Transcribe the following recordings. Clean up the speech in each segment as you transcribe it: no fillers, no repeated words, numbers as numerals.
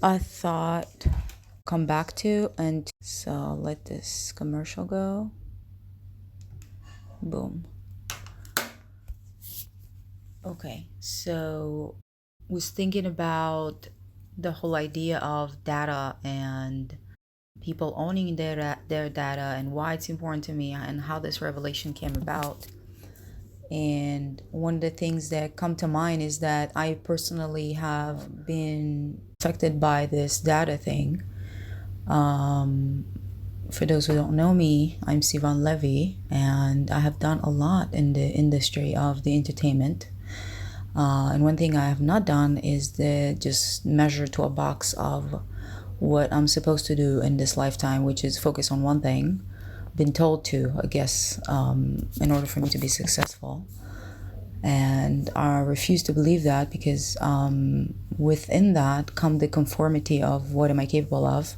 I thought come back to, and so let this commercial go. Boom. Okay, so was thinking about the whole idea of data and people owning their data and why it's important to me and how this revelation came about. And one of the things that come to mind is that I personally have been affected by this data thing. For those who don't know me, I'm Sivan Levi, and I have done a lot in the industry of the entertainment. And one thing I have not done is just measure to a box of what I'm supposed to do in this lifetime, which is focus on one thing. Been told to, I guess, in order for me to be successful. And I refuse to believe that because within that come the conformity of what am I capable of.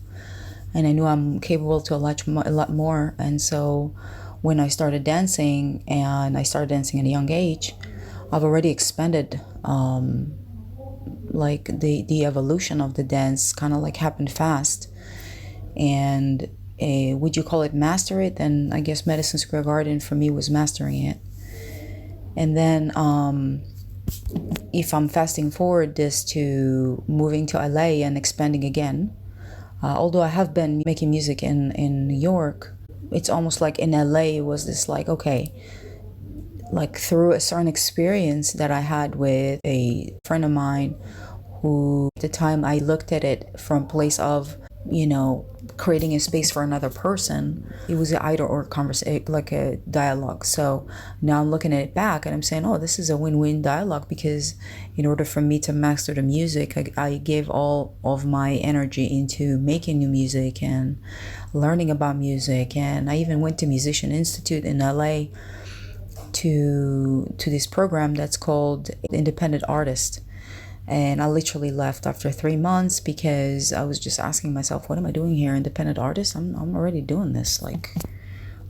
And I knew I'm capable to a lot more. And so when I started dancing, and I started dancing at a young age, I've already expanded like the evolution of the dance kind of like happened fast. And would you call it master it? Then I guess Madison Square Garden for me was mastering it. And then if I'm fasting forward this to moving to LA and expanding again, although I have been making music in New York, it's almost like in LA it was this like, okay, like through a certain experience that I had with a friend of mine who at the time I looked at it from a place of, creating a space for another person. It was an either or conversation, like a dialogue. So now I'm looking at it back and I'm saying, oh, this is a win-win dialogue because in order for me to master the music, I gave all of my energy into making new music and learning about music. And I even went to Musician Institute in LA to this program that's called Independent Artist. And I literally left after 3 months because I was just asking myself, what am I doing here? Independent artist? I'm already doing this. Like,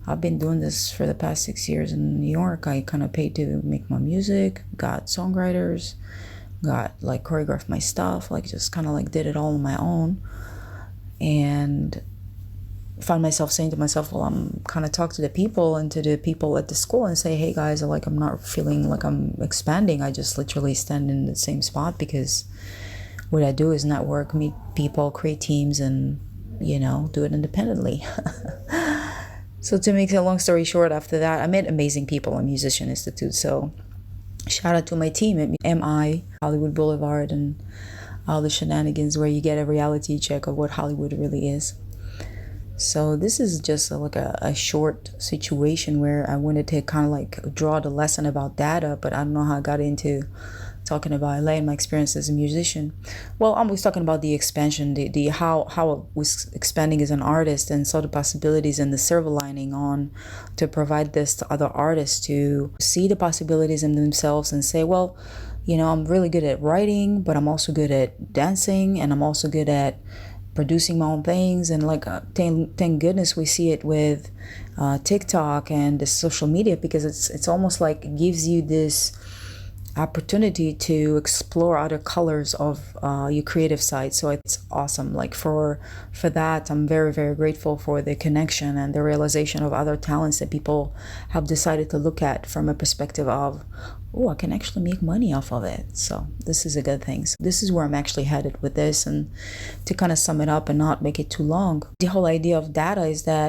I've been doing this for the past 6 years in New York. I kind of paid to make my music, got songwriters, got like choreographed my stuff, like just kind of like did it all on my own. And found myself saying to myself, well, I'm kind of talk to the people and to the people at the school and say, hey guys, I'm not feeling like I'm expanding. I just literally stand in the same spot because what I do is network, meet people, create teams, and do it independently. So to make a long story short, after that I met amazing people at Musician Institute. So shout out to my team at MI Hollywood Boulevard and all the shenanigans where you get a reality check of what Hollywood really is. So this is just like a short situation where I wanted to kind of like draw the lesson about data, but I don't know how I got into talking about LA and my experience as a musician. Well, I was talking about the expansion, the how I was expanding as an artist and saw the possibilities and the silver lining on to provide this to other artists to see the possibilities in themselves and say, well, I'm really good at writing, but I'm also good at dancing, and I'm also good at producing my own things. And like thank goodness we see it with TikTok and the social media, because it's almost like it gives you this opportunity to explore other colors of your creative side. So it's awesome. Like for that, I'm very, very grateful for the connection and the realization of other talents that people have decided to look at from a perspective of, oh, I can actually make money off of it. So this is a good thing. So this is where I'm actually headed with this. And to kind of sum it up and not make it too long, the whole idea of data is that